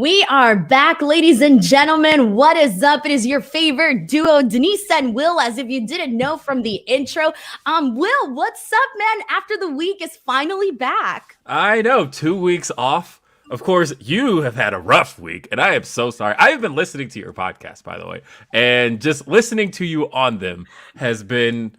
We are back, ladies and gentlemen. What is up? It is your favorite duo, Denise and Will, as if you didn't know from the intro. Will, what's up, man? After the week is finally back. I know, 2 weeks off. Of course, you have had a rough week, and I am so sorry. I have been listening to your podcast, by the way, and just listening to you on them has been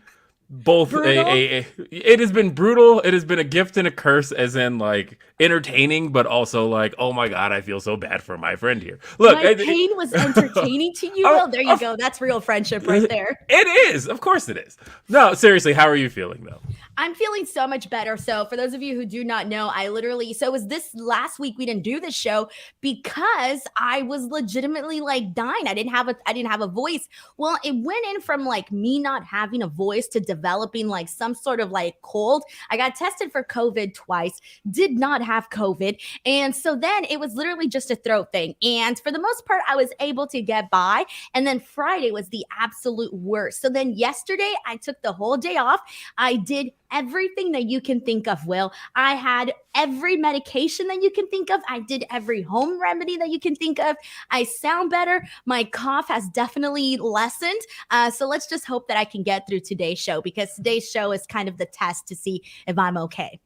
both it has been brutal. It has been a gift and a curse, as in like entertaining, but also like, oh my god, I feel so bad for my friend here. Look, my pain was entertaining to you. Will, there you go. That's real friendship right there. It is, of course, it is. No, seriously, how are you feeling though? I'm feeling so much better. So for those of you who do not know, so it was this last week we didn't do the show because I was legitimately like dying. I didn't have a voice. Well, it went in from like me not having a voice to developing like some sort of like cold. I got tested for COVID twice, did not have COVID. And so then it was literally just a throat thing. And for the most part, I was able to get by. And then Friday was the absolute worst. So then yesterday I took the whole day off. I did everything that you can think of, Will. I had every medication that you can think of. I did every home remedy that you can think of. I sound better. My cough has definitely lessened. So let's just hope that I can get through today's show, because today's show is kind of the test to see if I'm okay.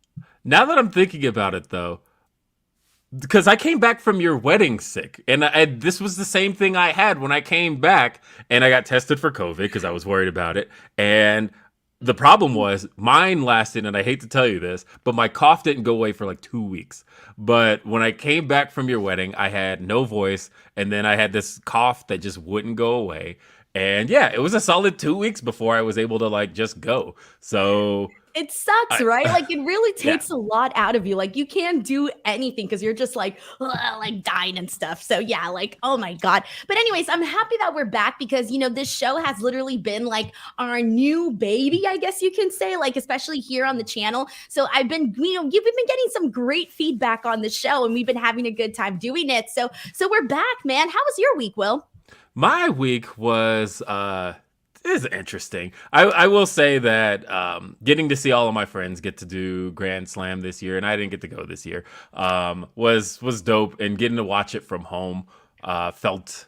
Now that I'm thinking about it, though, because I came back from your wedding sick, and this was the same thing I had when I came back, and I got tested for COVID because I was worried about it, and the problem was mine lasted, and I hate to tell you this, but my cough didn't go away for like 2 weeks. But when I came back from your wedding, I had no voice, and then I had this cough that just wouldn't go away. And yeah, it was a solid 2 weeks before I was able to like just go. So it sucks, right? Like it really takes a lot out of you. Like you can't do anything because you're just like dying and stuff. So yeah, like, oh my God. But anyways, I'm happy that we're back because, you know, this show has literally been like our new baby, I guess you can say, like, especially here on the channel. So I've been, you know, we've been getting some great feedback on the show and we've been having a good time doing it. So we're back, man. How was your week, Will? My week was, is interesting. I will say that getting to see all of my friends get to do Grand Slam this year, and I didn't get to go this year, was dope. And getting to watch it from home felt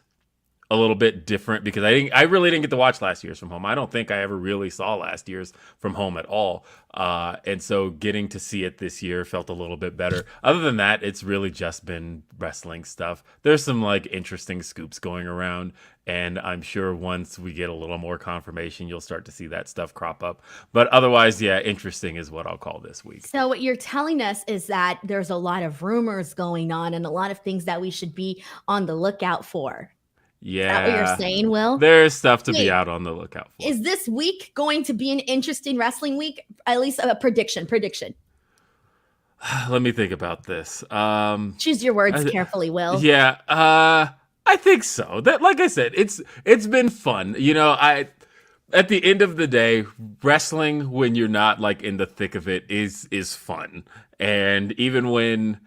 a little bit different because I really didn't get to watch last year's from home. I don't think I ever really saw last year's from home at all. And so getting to see it this year felt a little bit better. Other than that, it's really just been wrestling stuff. There's some like interesting scoops going around, and I'm sure once we get a little more confirmation, you'll start to see that stuff crop up. But otherwise, yeah, interesting is what I'll call this week. So what you're telling us is that there's a lot of rumors going on and a lot of things that we should be on the lookout for. Yeah. Is that what you're saying, Will? There's stuff to be out on the lookout for. Is this week going to be an interesting wrestling week? At least a prediction. Let me think about this. Choose your words carefully, Will. Yeah, I think so. That, like I said, it's been fun. You know, at the end of the day, wrestling when you're not like in the thick of it is fun. And even when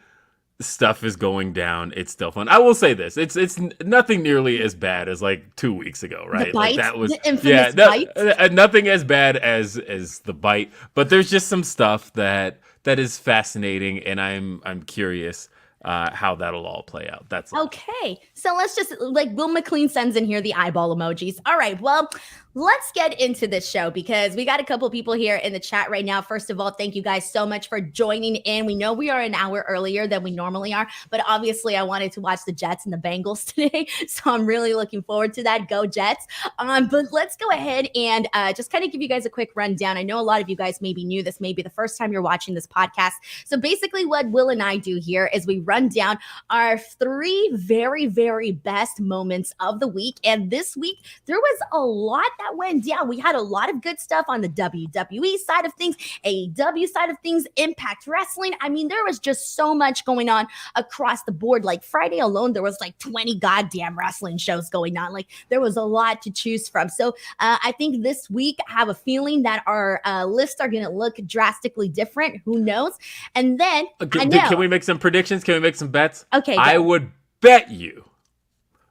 stuff is going down, it's still fun. I will say this: it's nothing nearly as bad as like 2 weeks ago, right? The bite? Like that was the infamous bite? nothing as bad as the bite, but there's just some stuff that is fascinating, and I'm curious how that'll all play out. That's all. Okay. So let's just like Will McLean sends in here the eyeball emojis. All right. Well, let's get into this show because we got a couple people here in the chat right now. First of all, thank you guys so much for joining in. We know we are an hour earlier than we normally are, but obviously I wanted to watch the Jets and the Bengals today. So I'm really looking forward to that. Go Jets. But let's go ahead and just kind of give you guys a quick rundown. I know a lot of you guys maybe knew this, maybe the first time you're watching this podcast. So basically what Will and I do here is we run down our 3 very, very best moments of the week. And this week, there was a lot that went down. We had a lot of good stuff on the WWE side of things, AEW side of things, Impact Wrestling. I mean, there was just so much going on across the board. Like Friday alone, there was like 20 goddamn wrestling shows going on. Like there was a lot to choose from. So I think this week, I have a feeling that our lists are going to look drastically different. Who knows? And then Can we make some predictions? Can we make some bets? Okay. I would bet you,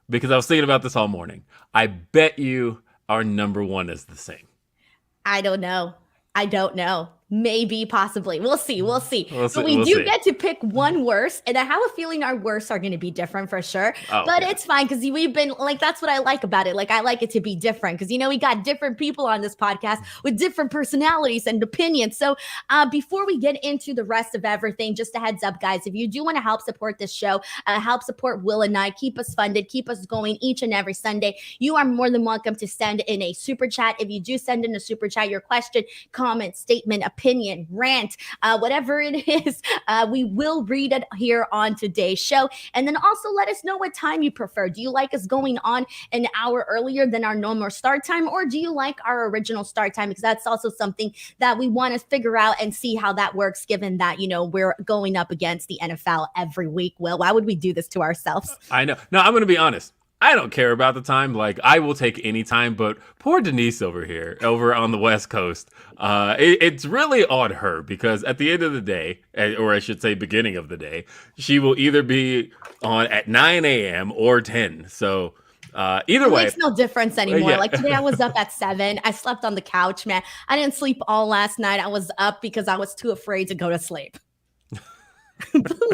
because I was thinking about this all morning, I bet you our number one is the same. I don't know. Maybe, possibly. We'll see. We'll see. But we We'll do see. get to pick one worst. And I have a feeling our worsts are going to be different for sure. Oh, but yeah. it's fine because we've been like, that's what I like about it. Like, I like it to be different because, we got different people on this podcast with different personalities and opinions. So before we get into the rest of everything, just a heads up, guys, if you do want to help support this show, help support Will and I, keep us funded, keep us going each and every Sunday, you are more than welcome to send in a super chat. If you do send in a super chat, your question, comment, statement, opinion, rant, whatever it is, we will read it here on today's show. And then also let us know what time you prefer. Do you like us going on an hour earlier than our normal start time, or do you like our original start time? Because that's also something that we want to figure out and see how that works, given that, we're going up against the NFL every week. Will, why would we do this to ourselves? I know. No, I'm going to be honest. I don't care about the time. Like, I will take any time, but poor Denise over here, over on the West Coast, it's really on her because at the end of the day, or I should say beginning of the day, she will either be on at 9 a.m. or 10. So either way. It makes no difference anymore. Yeah. Like today I was up at 7. I slept on the couch, man. I didn't sleep all last night. I was up because I was too afraid to go to sleep.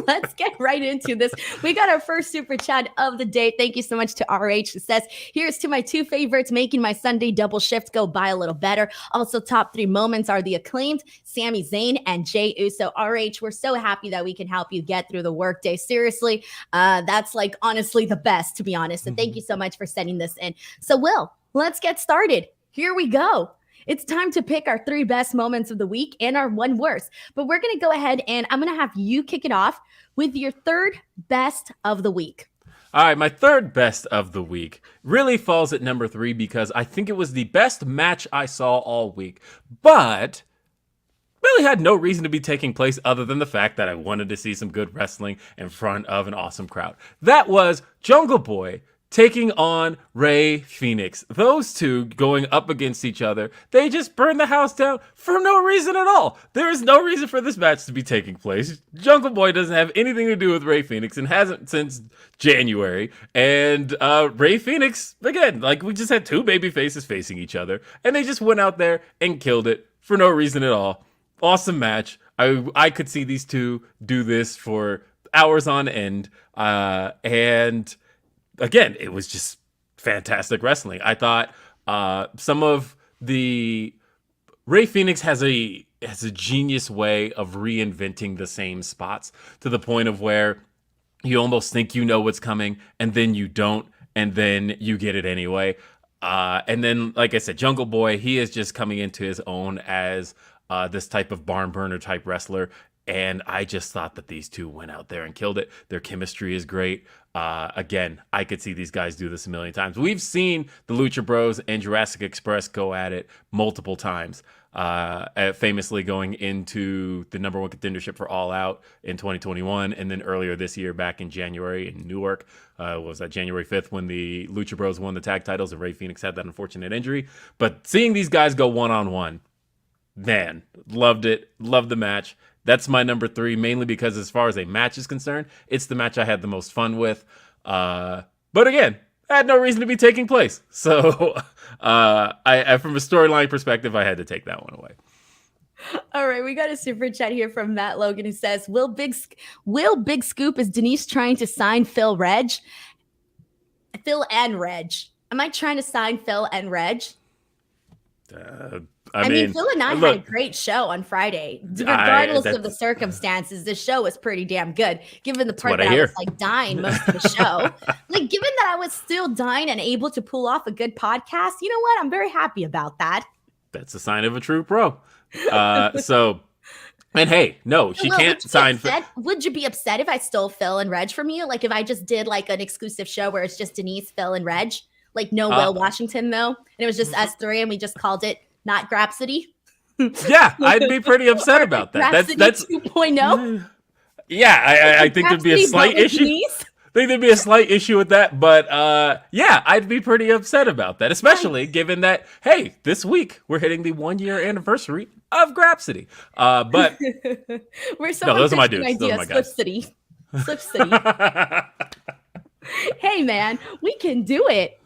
Let's get right into this. We got our first super chat of the day. Thank you so much to RH. It says, here's to my 2 favorites, making my Sunday double shift go by a little better. Also, top 3 moments are the Acclaimed, Sami Zayn, and Jey Uso. RH, we're so happy that we can help you get through the workday. Seriously, that's like honestly the best, to be honest. And thank you so much for sending this in. So, Will, let's get started. Here we go. It's time to pick our 3 best moments of the week and our 1 worst. But we're going to go ahead and I'm going to have you kick it off with your 3rd best of the week. All right, my 3rd best of the week really falls at number 3 because I think it was the best match I saw all week, but really had no reason to be taking place other than the fact that I wanted to see some good wrestling in front of an awesome crowd. That was Jungle Boy taking on Rey Fénix. Those two going up against each other. They just burned the house down for no reason at all. There is no reason for this match to be taking place. Jungle Boy doesn't have anything to do with Rey Fénix and hasn't since January. And Rey Fénix, again, like we just had 2 baby faces facing each other. And they just went out there and killed it for no reason at all. Awesome match. I could see these two do this for hours on end. And again, it was just fantastic wrestling. I thought some of the Rey Fénix has a genius way of reinventing the same spots to the point of where you almost think you know what's coming and then you don't, and then you get it anyway. And then, like I said, Jungle Boy, he is just coming into his own as this type of barn burner type wrestler. And I just thought that these two went out there and killed it. Their chemistry is great. Again, I could see these guys do this a million times. We've seen the Lucha Bros and Jurassic Express go at it multiple times. Famously going into the number 1 contendership for All Out in 2021. And then earlier this year, back in January in Newark, was that January 5th when the Lucha Bros won the tag titles and Rey Fénix had that unfortunate injury. But seeing these guys go one-on-one, man, loved it. Loved the match. That's my number 3, mainly because as far as a match is concerned, it's the match I had the most fun with. But again, I had no reason to be taking place. So I from a storyline perspective, I had to take that one away. All right, we got a super chat here from Matt Logan who says, Will Big Scoop, is Denise trying to sign Phil and Reg? Am I trying to sign Phil and Reg? I mean, Phil and I had a great show on Friday. Regardless of the circumstances, the show was pretty damn good. Given the part that I was like dying most of the show, like given that I was still dying and able to pull off a good podcast, you know what? I'm very happy about that. That's a sign of a true pro. And hey, no, she can't sign. Would you be upset if I stole Phil and Reg from you? Like if I just did like an exclusive show where it's just Denise, Phil, and Reg? Like no Will Washington though, and it was just us 3, and we just called it not Grapsody. Yeah, I'd be pretty upset about that. That's 2.0. Yeah, I think there'd be a slight issue. I think there'd be a slight issue with that, but yeah, I'd be pretty upset about that, especially given that, hey, this week we're hitting the 1-year anniversary of Grapsody. But we're so those are my dudes. Those are my guys. Slip City. Hey man, we can do it.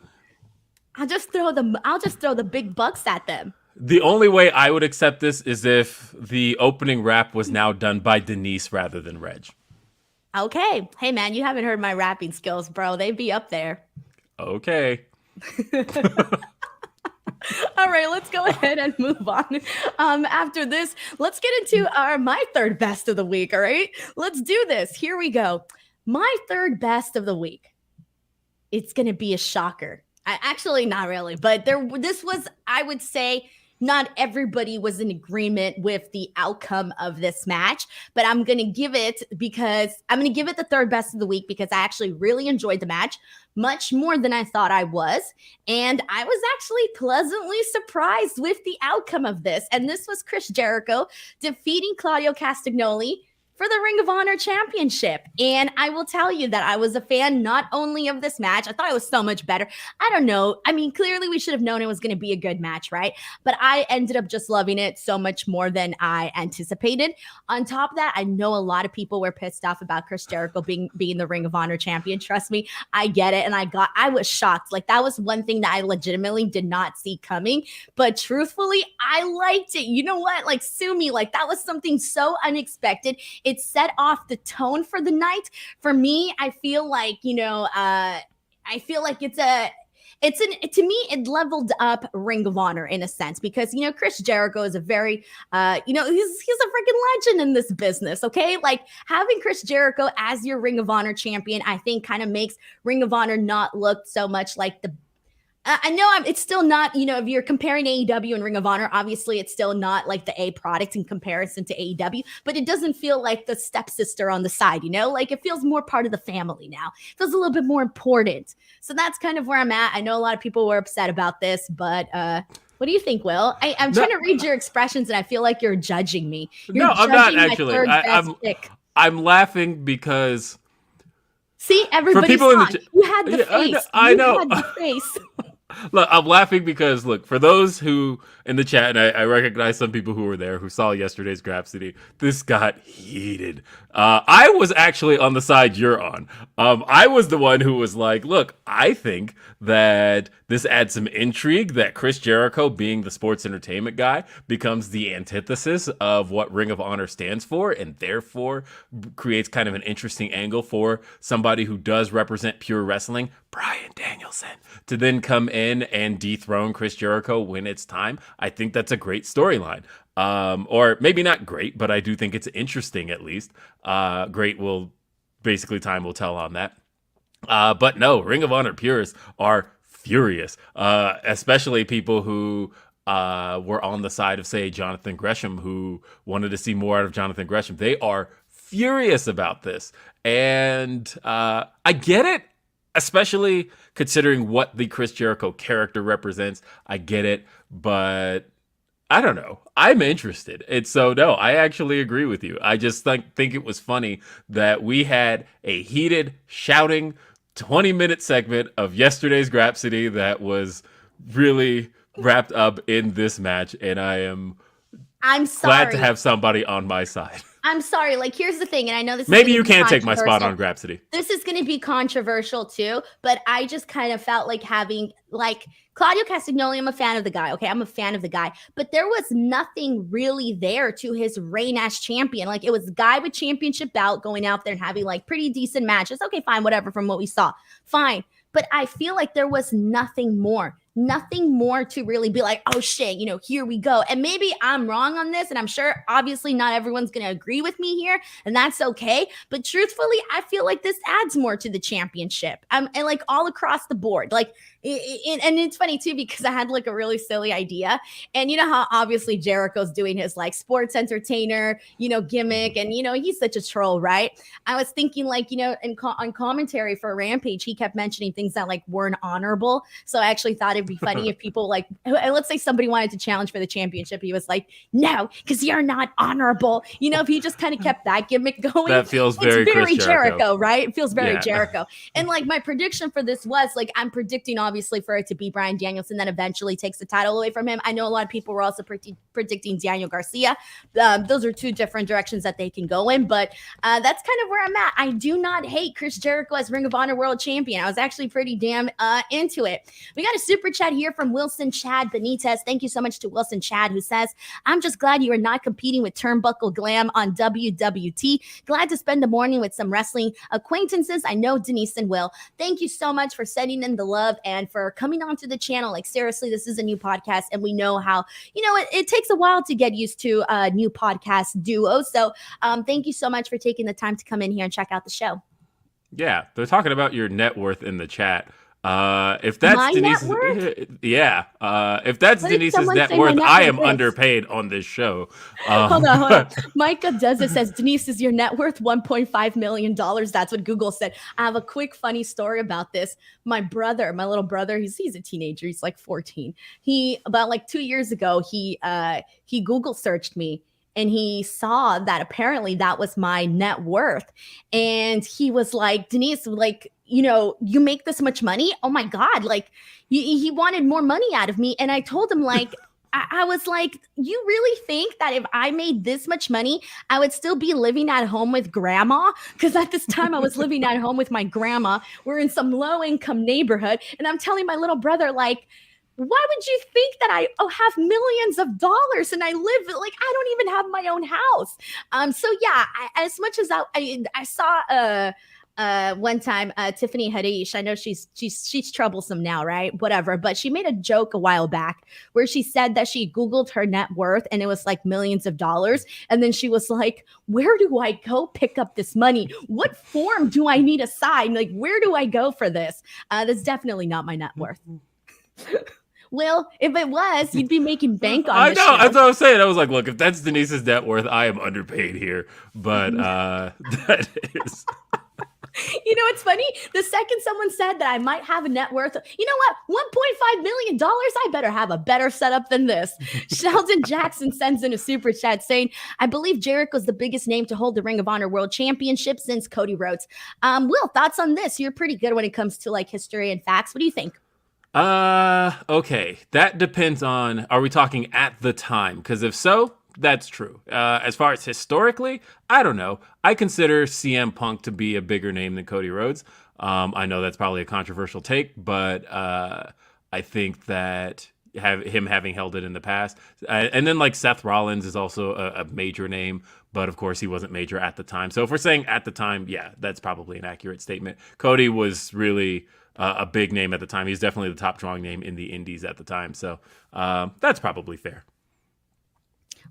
I'll just throw the big bucks at them. The only way I would accept this is if the opening rap was now done by Denise rather than Reg. Okay. Hey, man, you haven't heard my rapping skills, bro. They'd be up there. Okay. All right, let's go ahead and move on. After this, let's get into my third best of the week. All right, let's do this. Here we go. My third best of the week. It's going to be a shocker. Actually, not really, but this was, I would say, not everybody was in agreement with the outcome of this match, but I'm going to give it the third best of the week because I actually really enjoyed the match much more than I thought I was. And I was actually pleasantly surprised with the outcome of this. And this was Chris Jericho defeating Claudio Castagnoli for the Ring of Honor Championship. And I will tell you that I was a fan not only of this match, I thought it was so much better. I don't know. I mean, clearly we should have known it was going to be a good match, right? But I ended up just loving it so much more than I anticipated. On top of that, I know a lot of people were pissed off about Chris Jericho being the Ring of Honor champion. Trust me, I get it. And I was shocked. Like, that was one thing that I legitimately did not see coming. But truthfully, I liked it. You know what? Like, sue me. Like, that was something so unexpected. It set off the tone for the night. For me, I feel like, I feel like to me, it leveled up Ring of Honor in a sense because, Chris Jericho is a very, he's a freaking legend in this business. Okay. Like, having Chris Jericho as your Ring of Honor champion, I think kind of makes Ring of Honor not look so much like the, I know it's still not, if you're comparing AEW and Ring of Honor, obviously it's still not like the A product in comparison to AEW, but it doesn't feel like the stepsister on the side, like it feels more part of the family now. It feels a little bit more important. So that's kind of where I'm at. I know a lot of people were upset about this, but what do you think, Will? I'm trying to read your expressions and I feel like you're judging me. I'm not actually. I'm laughing because... See, everybody saw it. You had the face. I know. You had the face. Look, I'm laughing because, for those who in the chat, and I recognize some people who were there who saw yesterday's Grapsity, this got heated. I was actually on the side you're on. I was the one who was like, look, I think that this adds some intrigue that Chris Jericho, being the sports entertainment guy, becomes the antithesis of what Ring of Honor stands for, and therefore creates kind of an interesting angle for somebody who does represent pure wrestling, Bryan Danielson, to then come in and dethrone Chris Jericho when it's time. I think that's a great storyline. Or maybe not great, but I do think it's interesting at least. Great time will tell on that. But no, Ring of Honor purists are furious, especially people who were on the side of, say, Jonathan Gresham, who wanted to see more out of Jonathan Gresham. They are furious about this. And I get it. Especially considering what the Chris Jericho character represents. I get it, but I don't know. I'm interested. And so, no, I actually agree with you. I just think it was funny that we had a heated, shouting 20-minute segment of yesterday's Grapsity that was really wrapped up in this match, and I'm glad to have somebody on my side. I'm sorry. Like, here's the thing, and I know this. Maybe you can take my spot on Grapsity. This is going to be controversial too, but I just kind of felt like having Claudio Castagnoli. I'm a fan of the guy. Okay, I'm a fan of the guy, but there was nothing really there to his reign as champion. Like, it was a guy with championship belt going out there and having pretty decent matches. Okay, fine, whatever. From what we saw, fine. But I feel like there was nothing more to really be like, oh shit, here we go. And maybe I'm wrong on this, and I'm sure obviously not everyone's going to agree with me here, and that's okay. But truthfully, I feel like this adds more to the championship. And all across the board. And it's funny too, because I had a really silly idea. And you know how obviously Jericho's doing his sports entertainer, gimmick, and he's such a troll, right? I was thinking on commentary for Rampage, he kept mentioning things that weren't honorable. So I actually thought it'd be funny if people let's say somebody wanted to challenge for the championship. He was like, no, because you're not honorable. If he just kind of kept that gimmick going. That feels very Jericho, right? It feels very Jericho. And my prediction for this was I'm predicting obviously for it to be Bryan Danielson that eventually takes the title away from him. I know a lot of people were also predicting Daniel Garcia. Those are two different directions that they can go in, but that's kind of where I'm at. I do not hate Chris Jericho as Ring of Honor World Champion. I was actually pretty damn into it. We got a super chat here from Wilson Chad Benitez. Thank you so much to Wilson Chad, who says, I'm just glad you are not competing with Turnbuckle Glam on WWT. Glad to spend the morning with some wrestling acquaintances. I know Denise and Will. Thank you so much for sending in the love and for coming onto the channel. Like, seriously, this is a new podcast, and we know how, it takes a while to get used to a new podcast duo. So thank you so much for taking the time to come in here and check out the show. Yeah, they're talking about your net worth in the chat. If that's My Denise's, net worth? if that's What did Denise's someone net say my worth, net I worth am is? underpaid on this show. Hold on. Micah does it, says, Denise, is your net worth $1.5 million? That's what Google said. I have a quick funny story about this. My little brother, he's a teenager. He's like 14. About like 2 years ago, he Google searched me. And he saw that apparently that was my net worth. And he was like, Denise, like, you make this much money? Oh my God. Like he wanted more money out of me. And I told him, like, I was like, you really think that if I made this much money, I would still be living at home with grandma? Because at this time I was living at home with my grandma. We're in some low income neighborhood. And I'm telling my little brother, like, why would you think that I have millions of dollars and I live like I don't even have my own house? So yeah, as much as I saw one time Tiffany Haddish, I know she's troublesome now, right? Whatever, but she made a joke a while back where she said that she Googled her net worth and it was like millions of dollars, and then she was like, where do I go pick up this money? What form do I need to sign? Like, where do I go for this? That's definitely not my net worth. Well, if it was, you'd be making bank on this show. That's what I was saying. I was like, look, if that's Denise's net worth, I am underpaid here. But that is... It's funny? The second someone said that I might have a net worth, you know what? $1.5 million? I better have a better setup than this. Sheldon Jackson sends in a super chat saying, I believe Jericho's the biggest name to hold the Ring of Honor World Championship since Cody Rhodes. Will, thoughts on this? You're pretty good when it comes to like history and facts. What do you think? Okay. That depends on, are we talking at the time? Because if so, that's true. As far as historically, I don't know. I consider CM Punk to be a bigger name than Cody Rhodes. I know that's probably a controversial take, but I think that him having held it in the past. And then like Seth Rollins is also a major name, but of course he wasn't major at the time. So if we're saying at the time, yeah, that's probably an accurate statement. Cody was really a big name at the time. He's definitely the top drawing name in the indies at the time. So that's probably fair.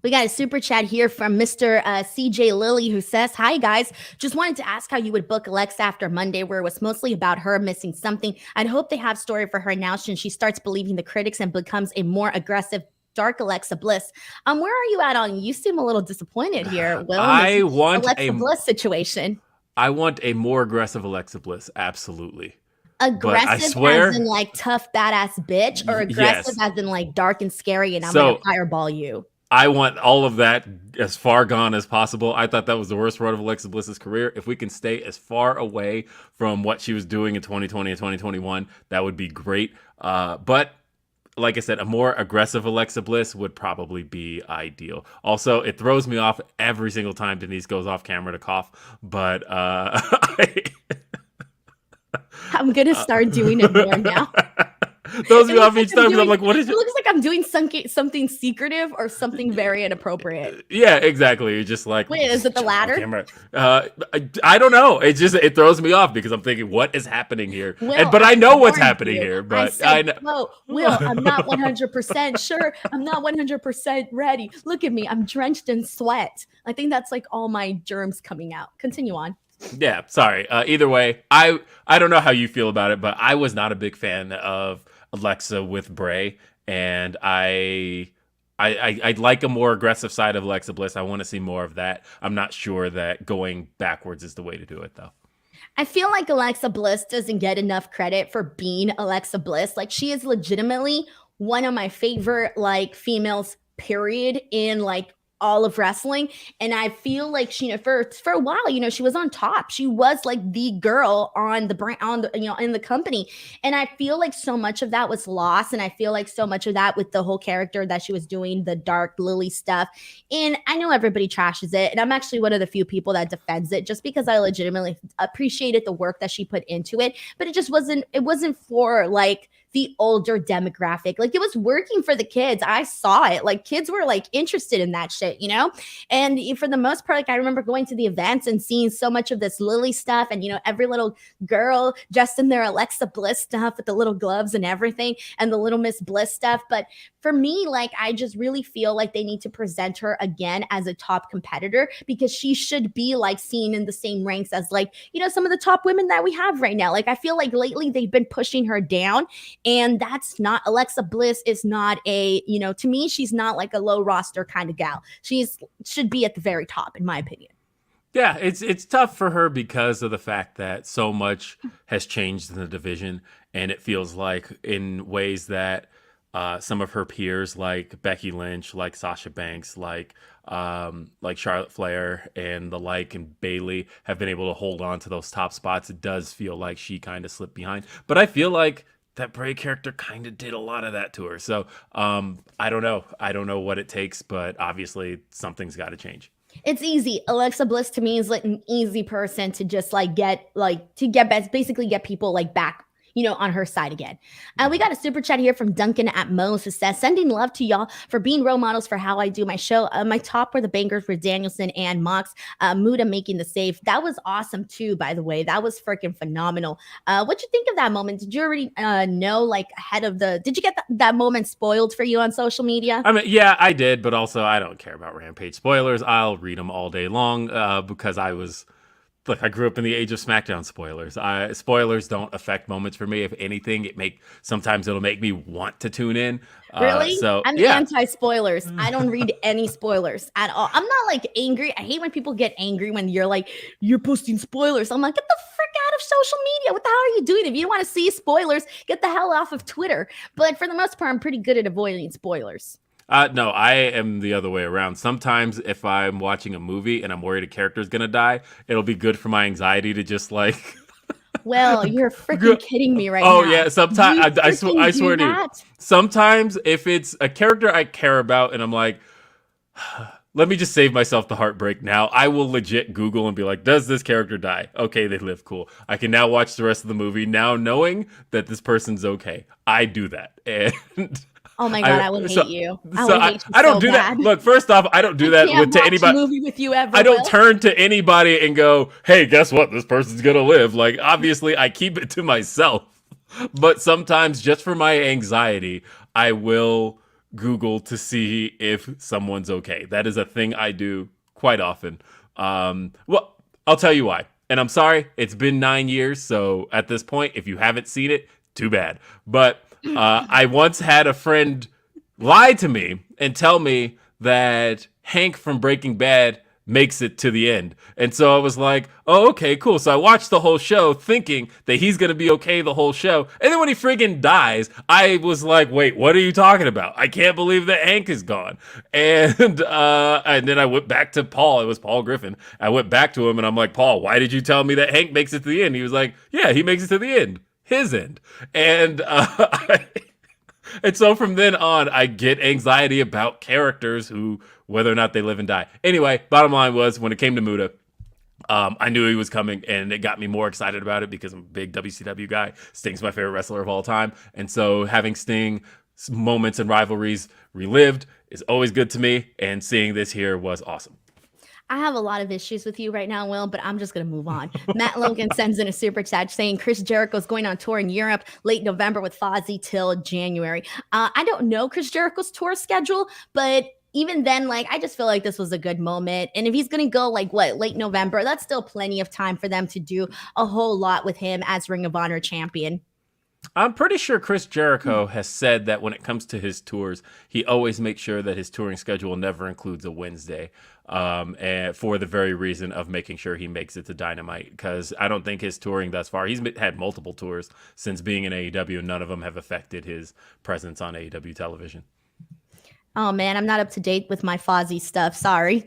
We got a super chat here from Mr. CJ Lilly, who says, hi, guys. Just wanted to ask how you would book Alexa after Monday, where it was mostly about her missing something. I'd hope they have story for her now since she starts believing the critics and becomes a more aggressive dark Alexa Bliss. Where are you at on? You seem a little disappointed here, Will. I want Alexa Bliss situation. I want a more aggressive Alexa Bliss. Absolutely. Aggressive as in like tough badass bitch, or aggressive as in like dark and scary and I'm gonna fireball you? I want all of that as far gone as possible. I thought that was the worst road of Alexa Bliss's career. If we can stay as far away from what she was doing in 2020 and 2021, that would be great. But like I said, a more aggressive Alexa Bliss would probably be ideal. Also, it throws me off every single time Denise goes off camera to cough. But I'm going to start doing it more now. Throws me off each time because I'm like, what is it? It looks like I'm doing something secretive or something very inappropriate. Yeah, exactly. You're just like, wait, is it the latter? I don't know. It throws me off because I'm thinking, what is happening here? But I know what's happening here. But I know. Will, I'm not 100% sure. I'm not 100% ready. Look at me. I'm drenched in sweat. I think that's like all my germs coming out. Continue on. Yeah, sorry. Either way, I don't know how you feel about it, but I was not a big fan of Alexa with Bray, and I'd like a more aggressive side of Alexa Bliss. I want to see more of that. I'm not sure that going backwards is the way to do it, though. I feel like Alexa Bliss doesn't get enough credit for being Alexa Bliss. Like, she is legitimately one of my favorite like females, period, in like all of wrestling. And I feel like she, for a while, she was on top. She was like the girl on the brand, in the company. And I feel like so much of that was lost. And I feel like so much of that with the whole character that she was doing, the dark Lily stuff. And I know everybody trashes it. And I'm actually one of the few people that defends it just because I legitimately appreciated the work that she put into it. But it just wasn't for like the older demographic. Like it was working for the kids. I saw it. Like kids were like interested in that shit, you know? And for the most part, like I remember going to the events and seeing so much of this Lily stuff and, you know, every little girl dressed in their Alexa Bliss stuff with the little gloves and everything and the little Miss Bliss stuff. But for me, like I just really feel like they need to present her again as a top competitor because she should be like seen in the same ranks as like, you know, some of the top women that we have right now. Like I feel like lately they've been pushing her down, and that's not Alexa Bliss is not a, you know, to me, she's not like a low roster kind of gal. She's should be at the very top, in my opinion. Yeah, it's tough for her because of the fact that so much has changed in the division, and it feels like in ways that some of her peers, like Becky Lynch, like Sasha Banks, like Charlotte Flair, and the like, and Bayley have been able to hold on to those top spots. It does feel like she kind of slipped behind, but I feel like that Bray character kind of did a lot of that to her. So I don't know. I don't know what it takes, but obviously something's got to change. It's easy. Alexa Bliss to me is like an easy person to just basically get people like back, you know, on her side again. We got a super chat here from Duncan at Moe's who says, sending love to y'all for being role models for how I do my show. My top were the bangers were Danielson and Mox. Muda making the save. That was awesome too, by the way. That was freaking phenomenal. What'd you think of that moment? Did you already know like ahead of did you get that moment spoiled for you on social media? I mean, yeah, I did, but also I don't care about Rampage spoilers. I'll read them all day long because I grew up in the age of SmackDown spoilers. Spoilers don't affect moments for me. If anything, sometimes it'll make me want to tune in. Really? So I'm yeah. anti-spoilers. I don't read any spoilers at all. I'm not like angry. I hate when people get angry when you're posting spoilers. I'm like, get the frick out of social media. What the hell are you doing? If you don't want to see spoilers, get the hell off of Twitter. But for the most part, I'm pretty good at avoiding spoilers. No, I am the other way around. Sometimes if I'm watching a movie and I'm worried a character is going to die, it'll be good for my anxiety to just like... Well, you're freaking kidding me right now. Oh, yeah. Sometimes, I swear to you. Sometimes if it's a character I care about and I'm like, let me just save myself the heartbreak now, I will legit Google and be like, does this character die? Okay, they live. Cool. I can now watch the rest of the movie now knowing that this person's okay. I do that. And... Oh my God, I would hate you. I don't do that. Look, first off, I don't do that to anybody. Movie with you ever. I don't turn to anybody and go, "Hey, guess what? This person's gonna live." Like, obviously, I keep it to myself. But sometimes, just for my anxiety, I will Google to see if someone's okay. That is a thing I do quite often. Well, I'll tell you why. And I'm sorry, it's been 9 years, so at this point, if you haven't seen it, too bad. But I once had a friend lie to me and tell me that Hank from Breaking Bad makes it to the end. And so I was like, oh, okay, cool. So I watched the whole show thinking that he's going to be okay the whole show. And then when he friggin' dies, I was like, wait, what are you talking about? I can't believe that Hank is gone. And then I went back to Paul. It was Paul Griffin. I went back to him and I'm like, Paul, why did you tell me that Hank makes it to the end? He was like, yeah, he makes it to the end. His end. And and so from then on, I get anxiety about characters who, whether or not they live and die. Anyway, bottom line was, when it came to Muta, I knew he was coming, and it got me more excited about it because I'm a big WCW guy. Sting's my favorite wrestler of all time. And so having Sting moments and rivalries relived is always good to me, and seeing this here was awesome. I have a lot of issues with you right now, Will, but I'm just going to move on. Matt Logan sends in a super chat saying Chris Jericho's going on tour in Europe late November with Fozzy till January. I don't know Chris Jericho's tour schedule, but even then, like, I just feel like this was a good moment. And if he's going to go late November, that's still plenty of time for them to do a whole lot with him as Ring of Honor champion. I'm pretty sure Chris Jericho has said that when it comes to his tours, he always makes sure that his touring schedule never includes a Wednesday, and for the very reason of making sure he makes it to Dynamite. Because I don't think his touring thus far, he's had multiple tours since being in AEW, and none of them have affected his presence on AEW television. Oh, man, I'm not up to date with my Fozzy stuff. Sorry.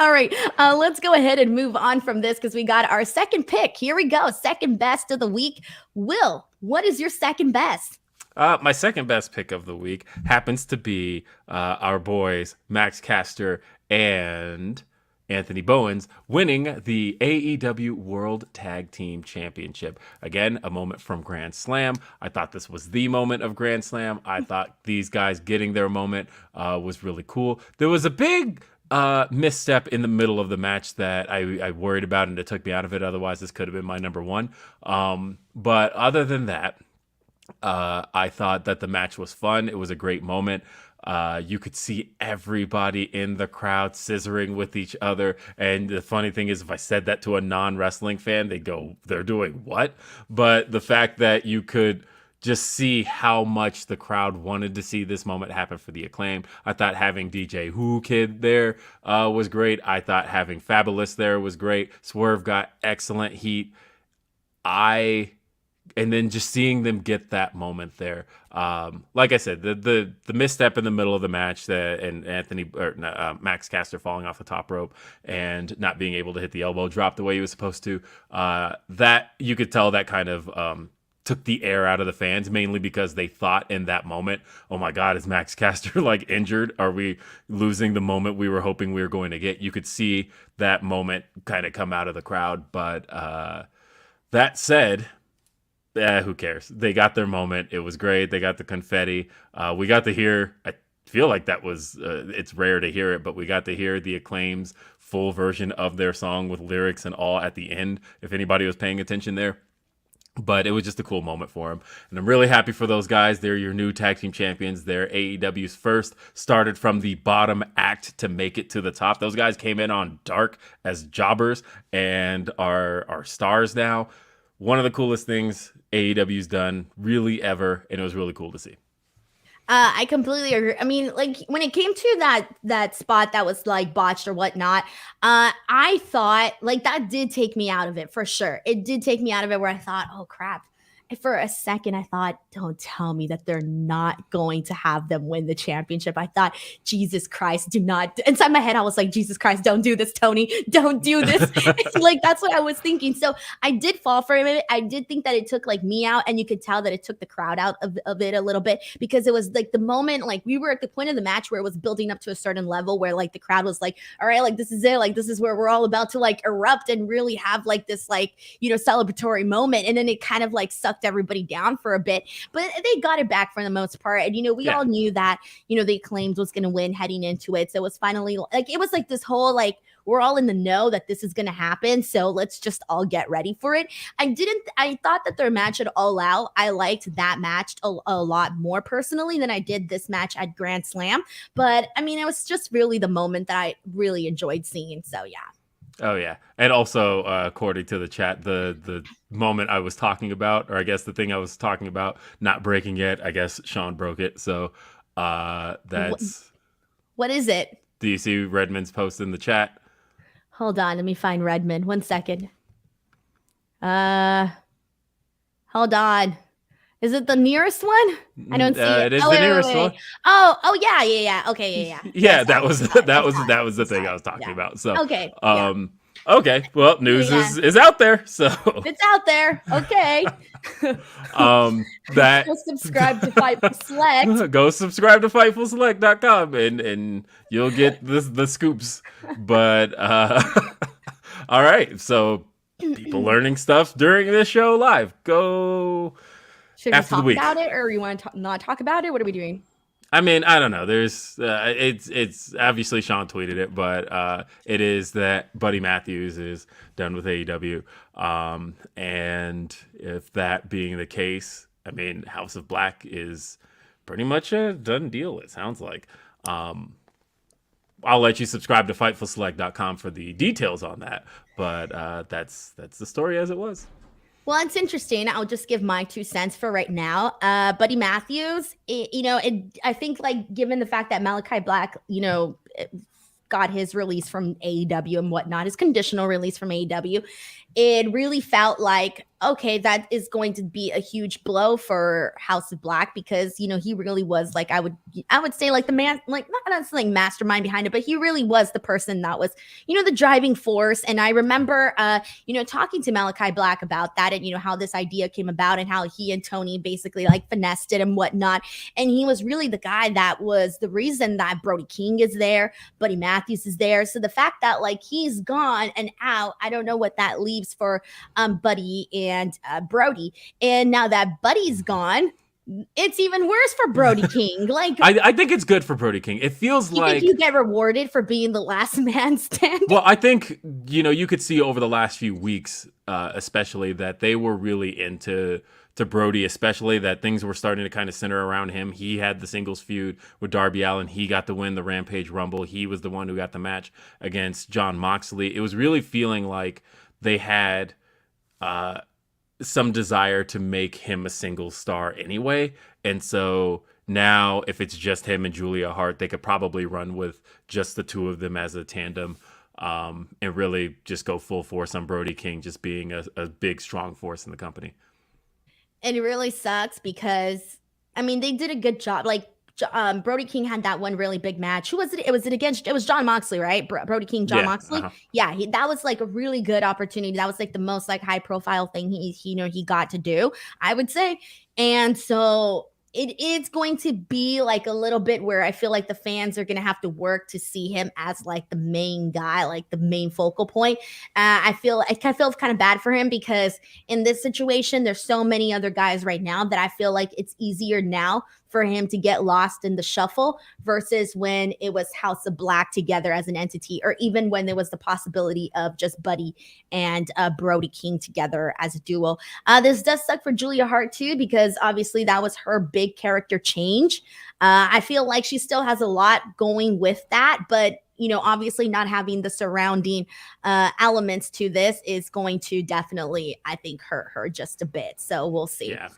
All right, let's go ahead and move on from this because we got our second pick. Here we go. Second best of the week. Will, what is your second best? My second best pick of the week happens to be our boys, Max Caster and Anthony Bowens, winning the AEW World Tag Team Championship. Again, a moment from Grand Slam. I thought this was the moment of Grand Slam. I thought these guys getting their moment was really cool. There was a big misstep in the middle of the match that I worried about, and it took me out of it. Otherwise, this could have been my number one. But other than that, I thought that the match was fun. It was a great moment. You could see everybody in the crowd scissoring with each other. And the funny thing is, if I said that to a non-wrestling fan, they'd go, they're doing what? But the fact that you could just see how much the crowd wanted to see this moment happen for the Acclaim. I thought having DJ Who Kid there was great. I thought having Fabulous there was great. Swerve got excellent heat. And then just seeing them get that moment there. Like I said, the misstep in the middle of the match and Max Caster falling off the top rope and not being able to hit the elbow drop the way he was supposed to, that you could tell that kind of took the air out of the fans, mainly because they thought in that moment, oh my God, is Max Caster like injured? Are we losing the moment we were hoping we were going to get? You could see that moment kind of come out of the crowd. But that said, who cares? They got their moment. It was great. They got the confetti. We got to hear, I feel like that was, it's rare to hear it, but we got to hear the Acclaim's full version of their song with lyrics and all at the end, if anybody was paying attention there. But it was just a cool moment for them. And I'm really happy for those guys. They're your new tag team champions. They're AEW's first, started from the bottom act to make it to the top. Those guys came in on Dark as jobbers and are stars now. One of the coolest things AEW's done really ever, and it was really cool to see. I completely agree. I mean, like when it came to that spot that was like botched or whatnot, I thought like that did take me out of it for sure. It did take me out of it where I thought, oh crap. For a second, I thought, don't tell me that they're not going to have them win the championship. I thought, Jesus Christ, do not. Inside my head, I was like, Jesus Christ, don't do this, Tony. Don't do this. Like, that's what I was thinking. So I did fall for it. I did think that it took like me out, and you could tell that it took the crowd out of it a little bit, because it was like the moment, like we were at the point of the match where it was building up to a certain level where like the crowd was like, all right, like this is it. Like this is where we're all about to like erupt and really have like this like, you know, celebratory moment. And then it kind of like sucked everybody down for a bit, but they got it back for the most part. And, you know, we all knew that, you know, the Acclaimed was going to win heading into it. So it was finally like, it was like this whole, like, we're all in the know that this is going to happen. So let's just all get ready for it. I thought that their match at All Out, I liked that match a lot more personally than I did this match at Grand Slam. But I mean, it was just really the moment that I really enjoyed seeing. So yeah. Oh yeah, and also according to the chat, the moment I was talking about, or I guess the thing I was talking about, not breaking yet. I guess Sean broke it. So that's what is it? Do you see Redmond's post in the chat? Hold on, let me find Redmond. 1 second. Hold on. Is it the nearest one? I don't see it. It is the nearest one. Oh, yeah. Okay, yeah. Yeah, that was the thing I was talking about. So okay. Okay. Well, news is out there. So it's out there. Okay. That go subscribe to Fightful Select. Go subscribe to FightfulSelect.com and you'll get the scoops. But all right. So people learning stuff during this show live. Go. Should we talk about it, or you want to not talk about it? What are we doing? I mean, I don't know. There's it's obviously Sean tweeted it, but it is that Buddy Matthews is done with AEW, and if that being the case, I mean, House of Black is pretty much a done deal. It sounds like. I'll let you subscribe to FightfulSelect.com for the details on that, but that's the story as it was. Well, it's interesting. I'll just give my 2 cents for right now. Buddy Matthews, I think like given the fact that Malachi Black, got his release from AEW and whatnot, his conditional release from AEW, it really felt like okay, that is going to be a huge blow for House of Black because he really was like I would say like the man, like not necessarily mastermind behind it, but he really was the person that was the driving force. And I remember talking to Malachi Black about that and how this idea came about and how he and Tony basically like finessed it and whatnot. And he was really the guy that was the reason that Brody King is there, Buddy Matthews is there. So the fact that like he's gone and out, I don't know what that leaves for Buddy and Brody. And now that Buddy's gone, it's even worse for Brody King. Like I think it's good for Brody King. It feels like you get rewarded for being the last man standing. Well, I think you could see over the last few weeks, especially that they were really into Brody, especially that things were starting to kind of center around him. He had the singles feud with Darby Allin. He got to win the Rampage Rumble. He was the one who got the match against Jon Moxley. It was really feeling like they had some desire to make him a single star anyway. And so now if it's just him and Julia Hart, they could probably run with just the two of them as a tandem and really just go full force on Brody King just being a big, strong force in the company. And it really sucks because, I mean, they did a good job. Like, Brody King had that one really big match. Who was it? It was Jon Moxley, right? Brody King, Jon Moxley. Uh-huh. Yeah, that was like a really good opportunity. That was like the most like high profile thing he got to do, I would say. And so it is going to be like a little bit where I feel like the fans are going to have to work to see him as like the main guy, like the main focal point. I feel kind of bad for him because in this situation, there's so many other guys right now that I feel like it's easier now for him to get lost in the shuffle versus when it was House of Black together as an entity, or even when there was the possibility of just Buddy and Brody King together as a duo. This does suck for Julia Hart too, because obviously that was her big character change. I feel like she still has a lot going with that, but obviously not having the surrounding elements to this is going to definitely, I think, hurt her just a bit. So we'll see. Yeah,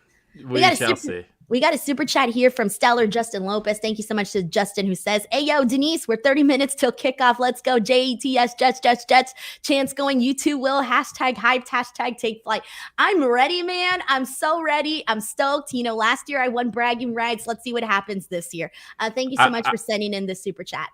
we shall see. We got a super chat here from Stellar Justin Lopez. Thank you so much to Justin, who says, "Hey, yo, Denise, we're 30 minutes till kickoff. Let's go. JETS, Jets. Chance going. You too will. Hashtag hyped. Hashtag take flight." I'm ready, man. I'm so ready. I'm stoked. Last year I won bragging rights. Let's see what happens this year. Thank you so much for sending in this super chat.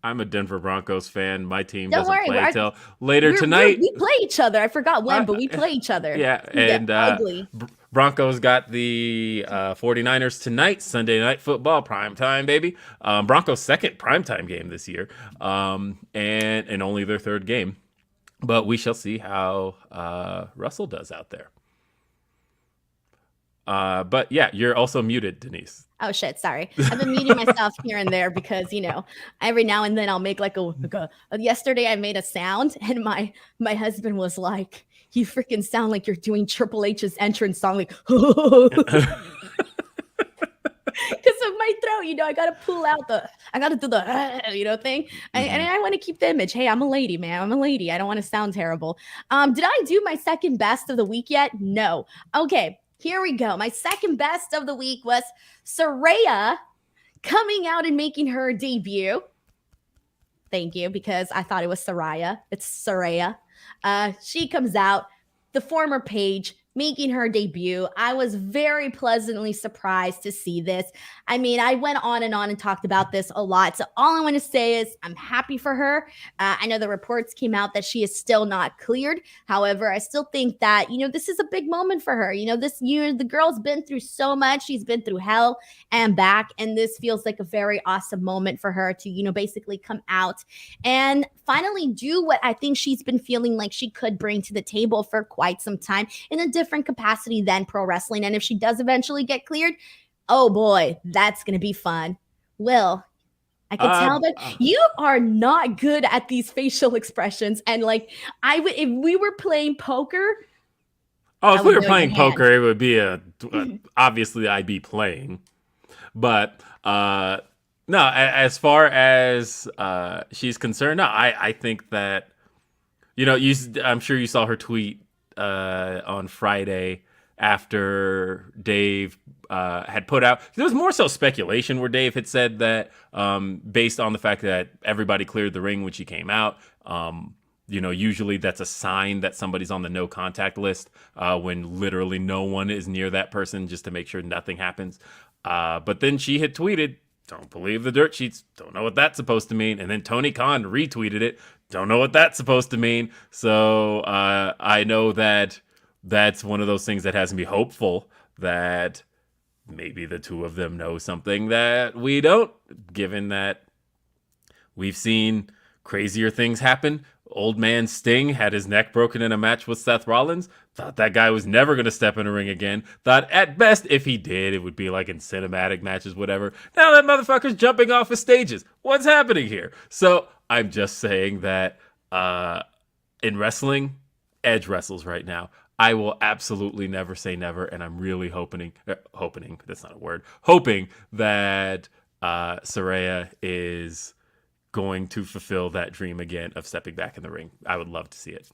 I'm a Denver Broncos fan. My team doesn't play until later tonight. We play each other. I forgot when, but we play each other. Yeah, and ugly. Broncos got the 49ers tonight, Sunday Night Football, primetime, baby. Broncos' second primetime game this year, and only their third game. But we shall see how Russell does out there. But yeah, you're also muted, Denise. Oh shit, sorry. I've been muting myself here and there because every now and then I'll make like a yesterday I made a sound and my husband was like, "You freaking sound like you're doing Triple H's entrance song," like because of my throat, I gotta pull out I gotta do the thing. And I want to keep the image. Hey, I'm a lady, man. I'm a lady. I don't want to sound terrible. Did I do my second best of the week yet? No. Okay. Here we go. My second best of the week was Saraya coming out and making her debut. Thank you, because I thought it was Saraya. It's Saraya. She comes out, the former Paige, making her debut. I was very pleasantly surprised to see this. I mean, I went on and talked about this a lot. So all I want to say is I'm happy for her. I know the reports came out that she is still not cleared. However, I still think that, this is a big moment for her. This year, the girl's been through so much. She's been through hell and back. And this feels like a very awesome moment for her to, basically come out and finally do what I think she's been feeling like she could bring to the table for quite some time in a different capacity than pro wrestling. And if she does eventually get cleared, oh boy, that's going to be fun. Will, I can tell that you are not good at these facial expressions. And like, if we were playing poker. Oh, if we were playing poker, it would be obviously I'd be playing. But no, as far as she's concerned, no, I think that, I'm sure you saw her tweet on Friday after Dave had put out. There was more so speculation where Dave had said that based on the fact that everybody cleared the ring when she came out, usually that's a sign that somebody's on the no contact list when literally no one is near that person, just to make sure nothing happens. But then she had tweeted, "Don't believe the dirt sheets. Don't know what that's supposed to mean." And then Tony Khan retweeted it. Don't know what that's supposed to mean. So I know that that's one of those things that has me hopeful that maybe the two of them know something that we don't, given that we've seen crazier things happen. Old man Sting had his neck broken in a match with Seth Rollins. Thought that guy was never going to step in a ring again. Thought at best, if he did, it would be like in cinematic matches, whatever. Now that motherfucker's jumping off of stages. What's happening here? So I'm just saying that in wrestling, Edge wrestles right now. I will absolutely never say never, and I'm really hoping, that's not a word, hoping that Saraya is going to fulfill that dream again of stepping back in the ring. I would love to see it.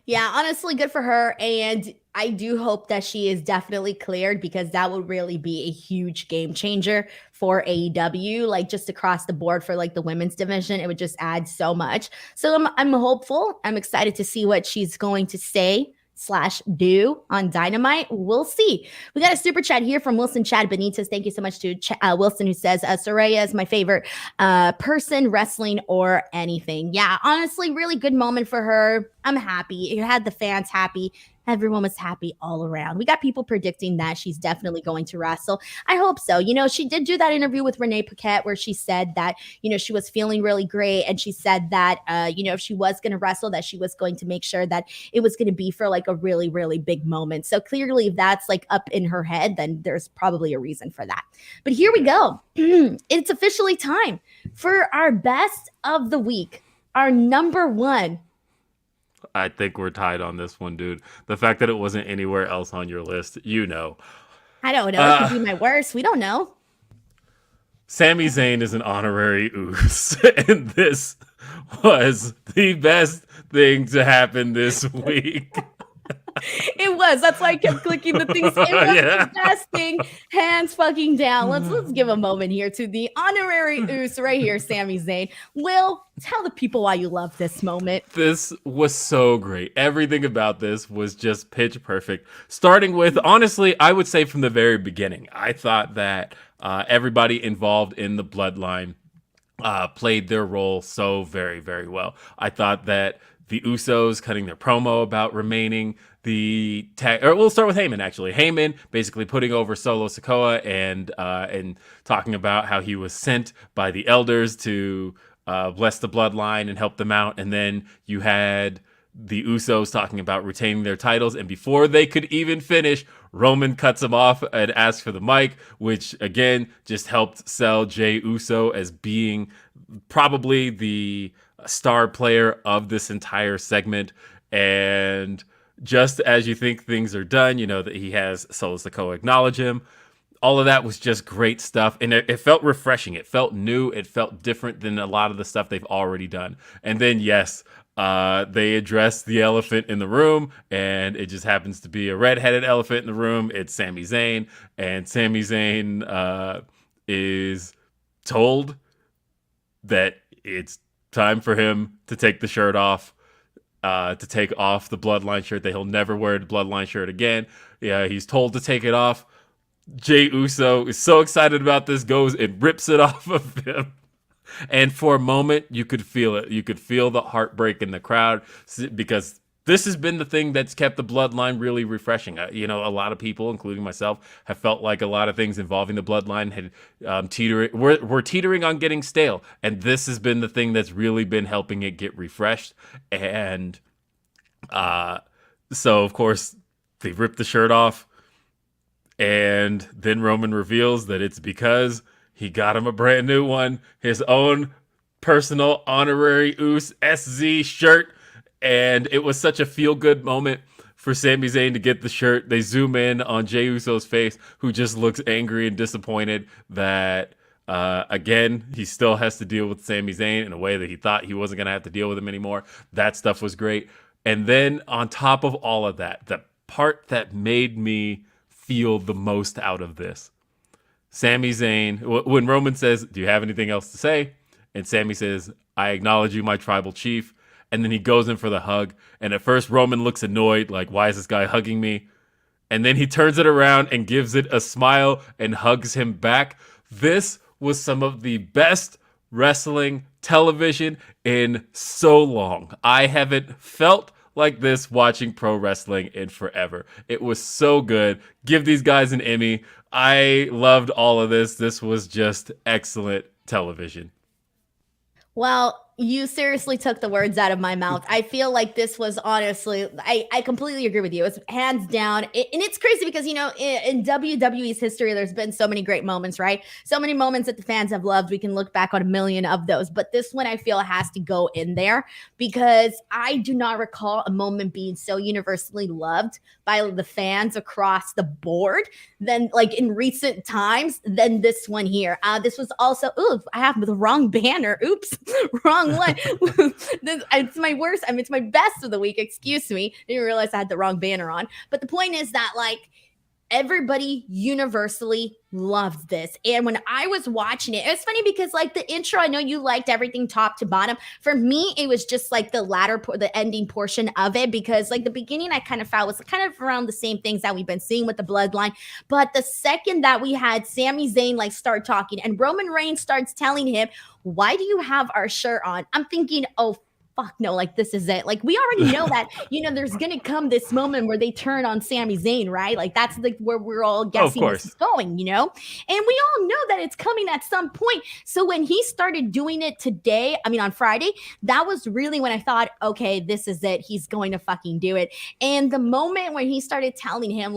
Yeah, honestly, good for her. And I do hope that she is definitely cleared, because that would really be a huge game changer for AEW, like just across the board for like the women's division. It would just add so much. So I'm hopeful. I'm excited to see what she's going to say / do on Dynamite. We'll see. We got a super chat here from Wilson Chad Benitez. Thank you so much to Wilson, who says Saraya is my favorite person, wrestling or anything. Yeah, honestly, really good moment for her. I'm happy. It had the fans happy. Everyone was happy all around. We got people predicting that she's definitely going to wrestle. I hope so. She did do that interview with Renee Paquette where she said that, she was feeling really great. And she said that, if she was going to wrestle, that she was going to make sure that it was going to be for like a really, really big moment. So clearly if that's like up in her head, then there's probably a reason for that. But here we go. It's officially time for our best of the week. Our number one. I think we're tied on this one, dude. The fact that it wasn't anywhere else on your list, I don't know. It could be my worst. We don't know. Sami Zayn is an honorary Uce, and this was the best thing to happen this week. It was. That's why I kept clicking the things. It was the best thing. Hands fucking down. Let's give a moment here to the honorary Uce right here, Sami Zayn. Will, tell the people why you love this moment. This was so great. Everything about this was just pitch perfect. Starting with, honestly, I would say from the very beginning, I thought that everybody involved in the Bloodline played their role so very, very well. I thought that the Usos cutting their promo about remaining the tag, or we'll start with Heyman actually. Heyman basically putting over Solo Sikoa and talking about how he was sent by the elders to bless the Bloodline and help them out. And then you had the Usos talking about retaining their titles, and before they could even finish, Roman cuts him off and asks for the mic, which again just helped sell Jey Uso as being probably the star player of this entire segment. And just as you think things are done, that he has Solo Sikoa acknowledge him. All of that was just great stuff, and it felt refreshing. It felt new. It felt different than a lot of the stuff they've already done. And then, yes, they addressed the elephant in the room, and it just happens to be a red-headed elephant in the room. It's Sami Zayn, and Sami Zayn is told that it's time for him to take the shirt off, to take off the Bloodline shirt, that he'll never wear the Bloodline shirt again. Yeah, he's told to take it off. Jey Uso is so excited about this, goes and rips it off of him. And for a moment, you could feel it. You could feel the heartbreak in the crowd, because this has been the thing that's kept the Bloodline really refreshing. A lot of people, including myself, have felt like a lot of things involving the Bloodline had were teetering on getting stale. And this has been the thing that's really been helping it get refreshed. And so, of course, they ripped the shirt off. And then Roman reveals that it's because he got him a brand new one, his own personal honorary Uce SZ shirt. And it was such a feel-good moment for Sami Zayn to get the shirt. They zoom in on Jey Uso's face, who just looks angry and disappointed that, again, he still has to deal with Sami Zayn in a way that he thought he wasn't going to have to deal with him anymore. That stuff was great. And then on top of all of that, the part that made me feel the most out of this, Sami Zayn, when Roman says, "Do you have anything else to say?" And Sami says, "I acknowledge you, my tribal chief." and then he goes in for the hug. And at first, Roman looks annoyed, like, why is this guy hugging me? And then he turns it around and gives it a smile and hugs him back. This was some of the best wrestling television in so long. I haven't felt like this watching pro wrestling in forever. It was so good. Give these guys an Emmy. I loved all of this. This was just excellent television. Well, you seriously took the words out of my mouth. I feel like this was honestly, I completely agree with you. It's hands down. And it's crazy because, in WWE's history, there's been so many great moments, right? So many moments that the fans have loved. We can look back on a million of those. But this one, I feel, has to go in there because I do not recall a moment being so universally loved by the fans across the board than like in recent times than this one here. This was also, I have the wrong banner. Oops, wrong one. It's my worst. It's my best of the week. Excuse me. Didn't realize I had the wrong banner on. But the point is that everybody universally loved this. And when I was watching it, it was funny because the intro, I know you liked everything top to bottom. For me, it was just the ending portion of it because the beginning I kind of felt was kind of around the same things that we've been seeing with the Bloodline. But the second that we had Sami Zayn start talking and Roman Reigns starts telling him, why do you have our shirt on? I'm thinking, oh, fuck no, this is it. We already know that, there's going to come this moment where they turn on Sami Zayn, right? That's where we're all guessing this is going, And we all know that it's coming at some point. So when he started doing it today, on Friday, that was really when I thought, okay, this is it. He's going to fucking do it. And the moment when he started telling him,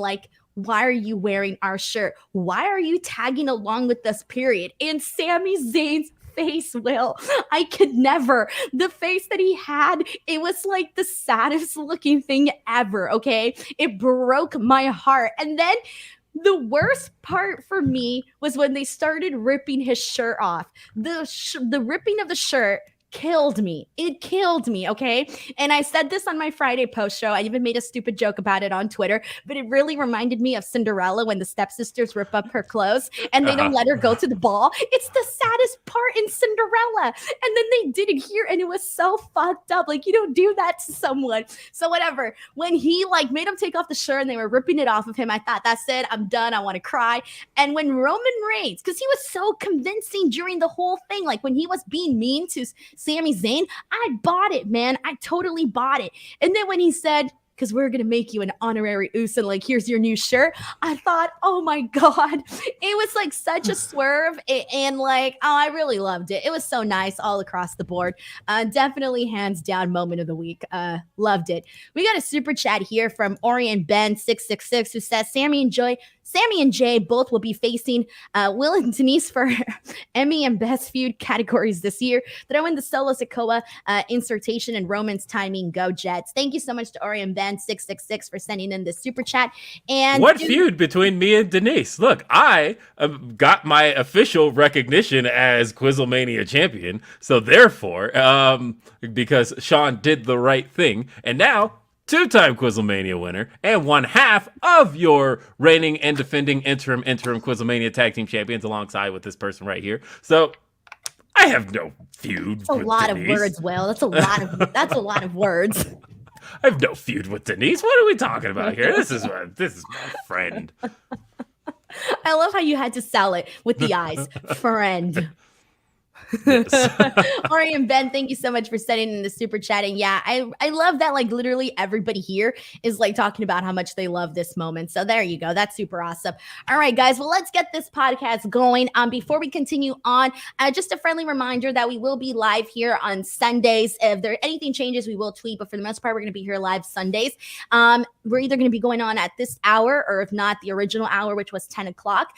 why are you wearing our shirt? Why are you tagging along with us, period? And Sami Zayn's face, Will, I could never. The face that he had, it was the saddest looking thing ever, okay? It broke my heart. And then the worst part for me was when they started ripping his shirt off. The ripping of the shirt killed me. It killed me, okay? And I said this on my Friday post show. I even made a stupid joke about it on Twitter, but it really reminded me of Cinderella when the stepsisters rip up her clothes and they don't let her go to the ball. It's the saddest part in Cinderella. And then they did it here and it was so fucked up. You don't do that to someone. So whatever. When he made him take off the shirt and they were ripping it off of him, I thought, that's it. I'm done. I want to cry. And when Roman Reigns, because he was so convincing during the whole thing, when he was being mean to Sami Zayn, I bought it, man. I totally bought it. And then when he said, because we're going to make you an honorary Uso, here's your new shirt, I thought, oh my God, it was such a swerve. And I really loved it. It was so nice all across the board. Definitely hands down moment of the week. Loved it. We got a super chat here from Orion Ben 666 who says, Sammy and Jay both will be facing Will and Denise for Emmy and Best Feud categories this year. Throw in the Solo Sikoa insertion and Roman's timing. Go Jets. Thank you so much to Orion Ben 666 for sending in this super chat. And what feud between me and Denise? Look, I got my official recognition as Quizzlemania champion. So therefore, because Sean did the right thing, and now two-time Quizzlemania winner, and one half of your reigning and defending interim Quizzlemania tag team champions alongside with this person right here. So I have no feud. That's a lot of words, Will. That's a lot of words. I have no feud with Denise. What are we talking about here? This is my friend. I love how you had to sell it with the eyes. Friend. Yes. Orion Ben, thank you so much for sending in the super chat. And yeah, I love that literally everybody here is talking about how much they love this moment. So there you go. That's super awesome. All right, guys. Well, let's get this podcast going. Before we continue on, just a friendly reminder that we will be live here on Sundays. If there anything changes, we will tweet, but for the most part, we're going to be here live Sundays. We're either going to be going on at this hour or if not the original hour, which was 10 o'clock.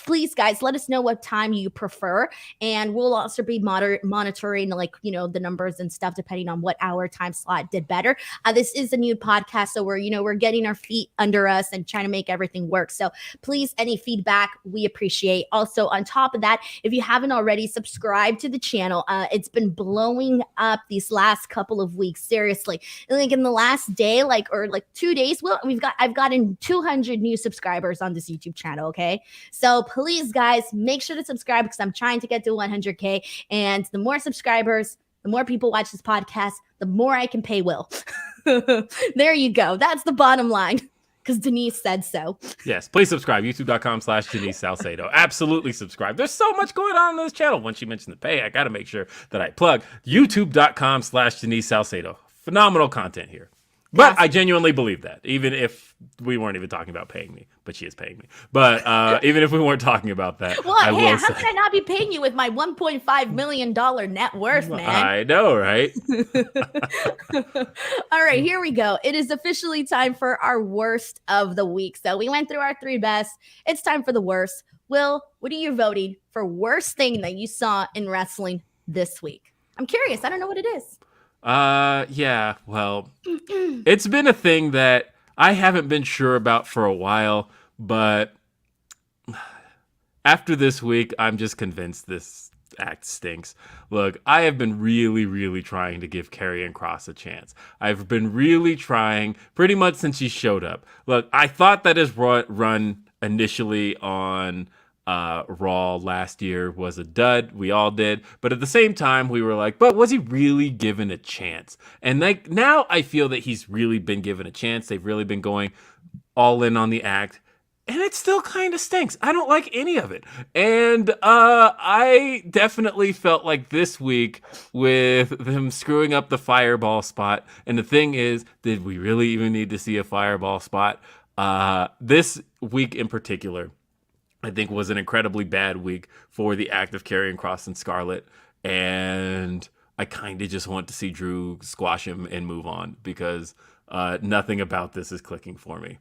Please, guys, let us know what time you prefer. And we'll also be monitoring, the numbers and stuff, depending on what hour time slot did better. This is a new podcast. So we're getting our feet under us and trying to make everything work. So please, any feedback, we appreciate. Also, on top of that, if you haven't already, subscribe to the channel. It's been blowing up these last couple of weeks. Seriously. In the last day, or 2 days, I've gotten 200 new subscribers on this YouTube channel. Okay. So please, guys, make sure to subscribe because I'm trying to get to 100K. And the more subscribers, The more people watch this podcast, the more I can pay Will. There you go. That's the bottom line. Because Denise said so. Yes, please subscribe. YouTube.com/Denise Salcedo. Absolutely subscribe. There's so much going on this channel. Once you mention the pay, I got to make sure that I plug YouTube.com/Denise Salcedo. Phenomenal content here. But I genuinely believe that, even if we weren't even talking about paying me, but she is paying me. But even if we weren't talking about that, well, how can I not be paying you with my $1.5 million net worth, man? I know, right? All right, here we go. It is officially time for our worst of the week. So we went through our 3 best. It's time for the worst. Will, what are you voting for worst thing that you saw in wrestling this week? I'm curious. I don't know what it is. Yeah, well, it's been a thing that I haven't been sure about for a while, but after this week, I'm just convinced this act stinks. Look, I have been really, really trying to give Karrion Kross a chance. I've been really trying pretty much since he showed up. Look, I thought that his run initially on Raw last year was a dud. We all did. But at the same time, we were like, but was he really given a chance? And like now I feel that he's really been given a chance. They've really been going all in on the act. And it still kind of stinks. I don't like any of it. And I definitely felt like this week with them screwing up the fireball spot. And the thing is, did we really even need to see a fireball spot? This week in particular, I think was an incredibly bad week for the act of Karrion Kross and Scarlett. And I kind of just want to see Drew squash him and move on because nothing about this is clicking for me.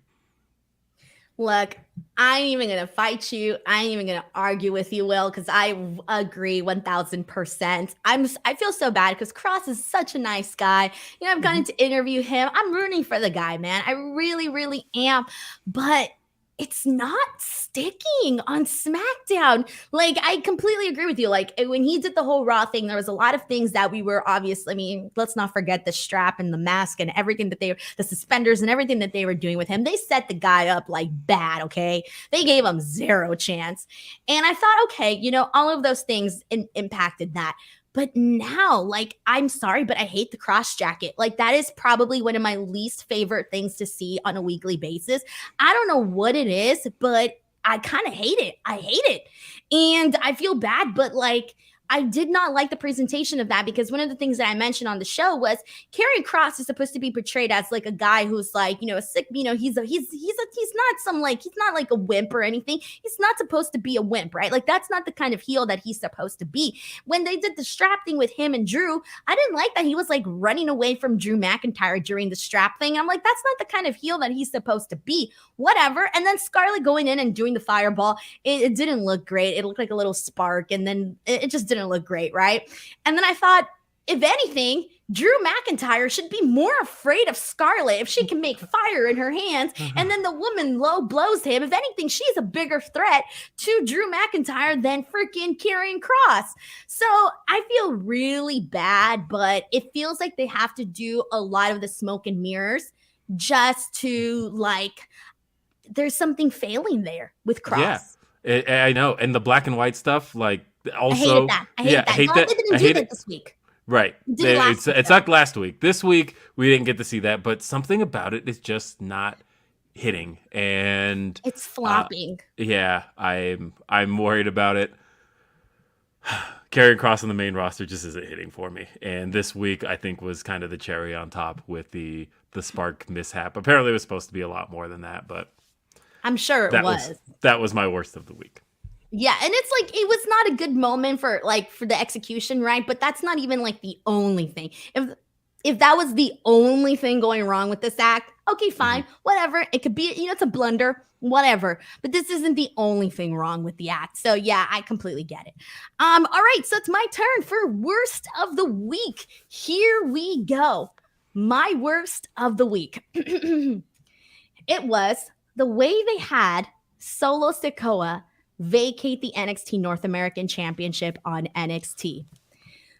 Look, I ain't even going to fight you. I ain't even going to argue with you, Will, because I agree 1000%. I feel so bad because Kross is such a nice guy. You know, I've gotten to interview him. I'm rooting for the guy, man. I really, really am. But it's not sticking on SmackDown. Like, I completely agree with you. Like, when he did the whole Raw thing, there was a lot of things that we were obviously, I mean, let's not forget the strap and the mask and everything that the suspenders and everything that they were doing with him. They set the guy up like bad, okay? They gave him zero chance. And I thought, okay, you know, all of those things impacted that. But now, like, I'm sorry, but I hate the cross jacket. Like, that is probably one of my least favorite things to see on a weekly basis. I don't know what it is, but I kind of hate it. I hate it. And I feel bad, but like, I did not like the presentation of that because one of the things that I mentioned on the show was Karrion Kross is supposed to be portrayed as like a guy who's like, you know, a sick, you know, he's not like a wimp or anything. He's not supposed to be a wimp, right? Like that's not the kind of heel that he's supposed to be. When they did the strap thing with him and Drew, I didn't like that he was like running away from Drew McIntyre during the strap thing. I'm like, that's not the kind of heel that he's supposed to be. Whatever. And then Scarlett going in and doing the fireball, it didn't look great. It looked like a little spark, and then it just didn't look great, right? And then I thought, if anything, Drew McIntyre should be more afraid of Scarlett if she can make fire in her hands, and then the woman low blows him. If anything, she's a bigger threat to Drew McIntyre than freaking Karrion Kross. So I feel really bad, but it feels like they have to do a lot of the smoke and mirrors just to like, there's something failing there with Kross. Yeah, I know. And the black and white stuff, like, also, I hated that. I hate that. They didn't do that this week. Right. It's not last week. This week, we didn't get to see that, but something about it is just not hitting. And it's flopping. Yeah, I'm worried about it. Karrion Kross on the main roster just isn't hitting for me. And this week, I think, was kind of the cherry on top with the spark mishap. Apparently, it was supposed to be a lot more than that, but I'm sure it was. That was my worst of the week. Yeah, and it's like it was not a good moment for the execution, right? But that's not even like the only thing. If that was the only thing going wrong with this act, okay, fine, whatever. It could be, you know, it's a blunder, whatever. But this isn't the only thing wrong with the act. So yeah, I completely get it. All right, so it's my turn for worst of the week. Here we go. My worst of the week. It was the way they had Solo Sikoa vacate the NXT North American Championship on NXT.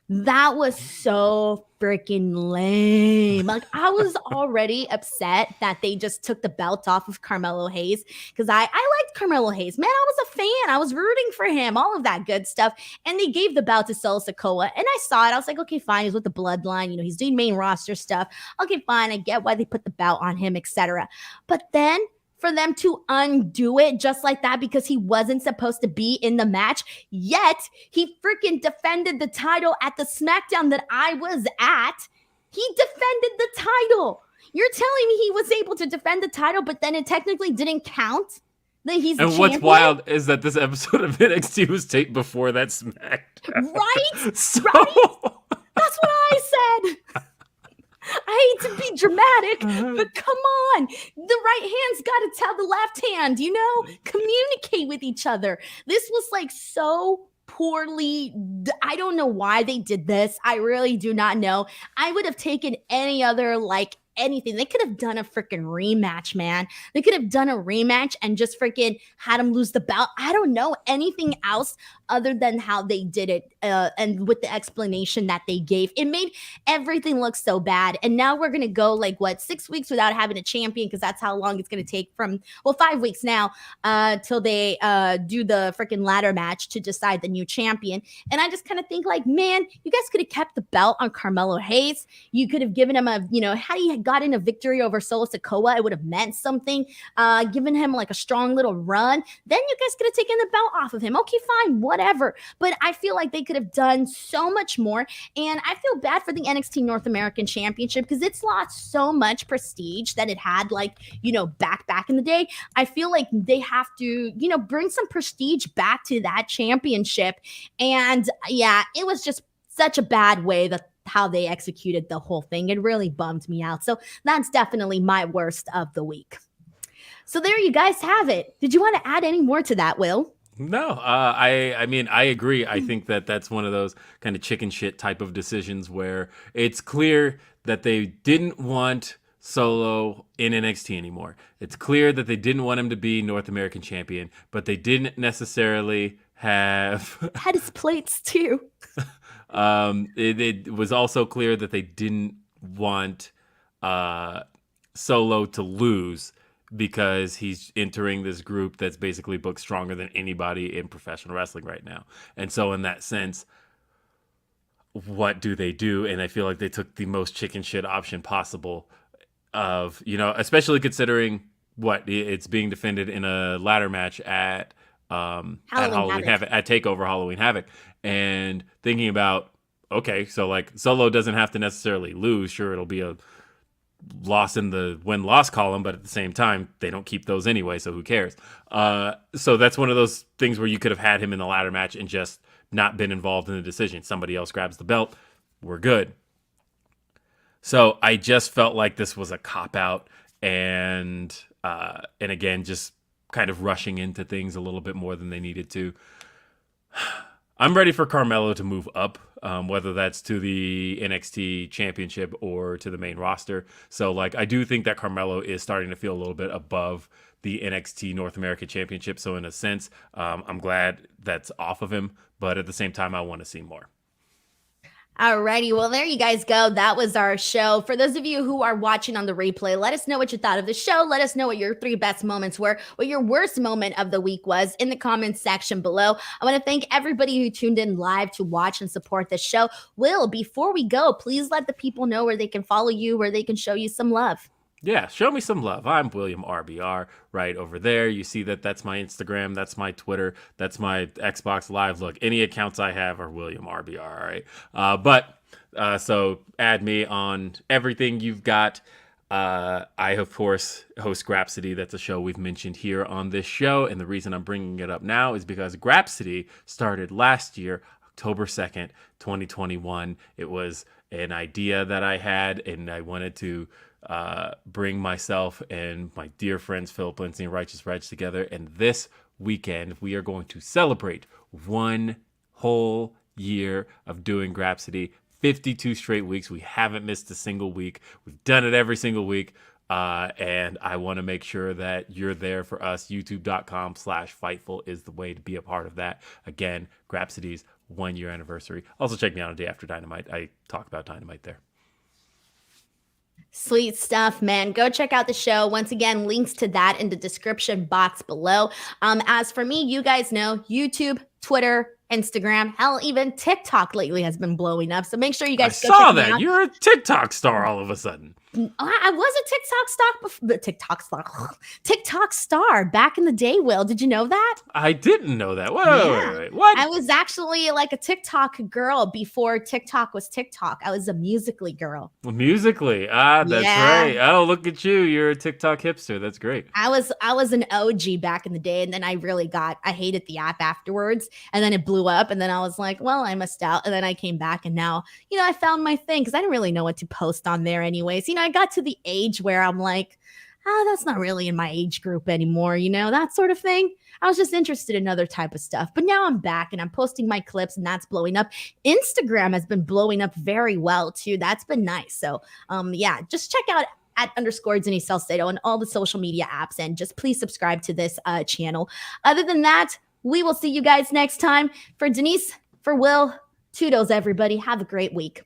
That was so freaking lame. Like, I was already upset that they just took the belt off of Carmelo Hayes because I liked liked Carmelo Hayes, man. I was a fan. I was rooting for him, all of that good stuff. And they gave the belt to Solo Sikoa, and I saw it. I was like, okay, fine. He's with the Bloodline. He's doing main roster stuff. Okay, fine. I get why they put the belt on him, etc. But then for them to undo it just like that because he wasn't supposed to be in the match, yet he freaking defended the title at the SmackDown that I was at. He defended the title. You're telling me he was able to defend the title, but then it technically didn't count? That he's and what's champion? wild is that this episode of NXT was taped before that SmackDown. Right? So... Right? That's what I said. I hate to be dramatic, but come on. The right hand's got to tell the left hand, communicate with each other. This was like so poorly. I don't know why they did this. I really do not know. I would have taken any other anything. They could have done a freaking rematch, man. They could have done a rematch and just freaking had him lose the belt. I don't know anything else other than how they did it and with the explanation that they gave. It made everything look so bad. And now we're going to go 6 weeks without having a champion because that's how long it's going to take 5 weeks now till they do the freaking ladder match to decide the new champion. And I just kind of think man, you guys could have kept the belt on Carmelo Hayes. You could have given him had he had gotten a victory over Solo Sikoa, it would have meant something. Given him a strong little run. Then you guys could have taken the belt off of him. Okay, fine, whatever. But I feel like they could have done so much more. And I feel bad for the NXT North American Championship because it's lost so much prestige that it had back in the day. I feel like they have to, bring some prestige back to that championship. And yeah, it was just such a bad way that how they executed the whole thing. It really bummed me out. So that's definitely my worst of the week. So there you guys have it. Did you want to add any more to that, Will? No, I mean, I agree. I think that that's one of those kind of chicken shit type of decisions where it's clear that they didn't want Solo in NXT anymore. It's clear that they didn't want him to be North American champion, but they didn't necessarily have... Had his plates too. It was also clear that they didn't want Solo to lose because he's entering this group that's basically booked stronger than anybody in professional wrestling right now. And so in that sense, what do they do? And I feel like they took the most chicken shit option possible of, especially considering it's being defended in a ladder match at Halloween Havoc, at TakeOver Halloween Havoc, and thinking about, okay, so Solo doesn't have to necessarily lose. Sure, it'll be a loss in the win-loss column, but at the same time, they don't keep those anyway, so who cares? So that's one of those things where you could have had him in the ladder match and just not been involved in the decision. Somebody else grabs the belt, we're good. So I just felt like this was a cop-out, and again, just kind of rushing into things a little bit more than they needed to. I'm ready for Carmelo to move up, whether that's to the NXT championship or to the main roster. So I do think that Carmelo is starting to feel a little bit above the NXT North American championship. So in a sense, I'm glad that's off of him, but at the same time, I want to see more. Alrighty, well, there you guys go. That was our show. For those of you who are watching on the replay, let us know what you thought of the show. Let us know what your 3 best moments were, what your worst moment of the week was in the comments section below. I want to thank everybody who tuned in live to watch and support the show. Will, before we go, please let the people know where they can follow you, where they can show you some love. Yeah, show me some love. I'm William RBR right over there. You see that's my Instagram, that's my Twitter, that's my Xbox Live. Look, any accounts I have are William RBR, all right? So add me on everything you've got. I, of course, host Grapsity. That's a show we've mentioned here on this show. And the reason I'm bringing it up now is because Grapsity started last year, October 2nd, 2021. It was an idea that I had, and I wanted to bring myself and my dear friends Philip Lindsay and Righteous Reg together. And this weekend, we are going to celebrate 1 whole year of doing Grapsity. 52 straight weeks. We haven't missed a single week. We've done it every single week. And I want to make sure that you're there for us. YouTube.com/Fightful is the way to be a part of that. Again, Grapsity's 1-year anniversary. Also check me out on Day After Dynamite. I talk about Dynamite there. Sweet stuff, man. Go check out the show. Once again, links to that in the description box below. As for me, you guys know YouTube, Twitter, Instagram, hell, even TikTok lately has been blowing up. So make sure you I guys go check saw me that. out. You're a TikTok star all of a sudden. I was a TikTok star back in the day. Will, did you know that? I didn't know that. Wait. What? I was actually like a TikTok girl before TikTok was TikTok. I was a Musical.ly girl. Musically. That's right. Oh, look at you. You're a TikTok hipster. That's great. I was an OG back in the day, and then I hated the app afterwards, and then it blew up, and then I was like, well, I missed out, and then I came back, and now, I found my thing, because I didn't really know what to post on there anyways. I got to the age where I'm like, oh, that's not really in my age group anymore, that sort of thing. I was just interested in other type of stuff. But now I'm back and I'm posting my clips, and that's blowing up. Instagram has been blowing up very well too. That's been nice. So just check out @_Denise Salcedo on all the social media apps, and just please subscribe to this channel. Other than that, we will see you guys next time. For Denise, for Will, toodles everybody. Have a great week.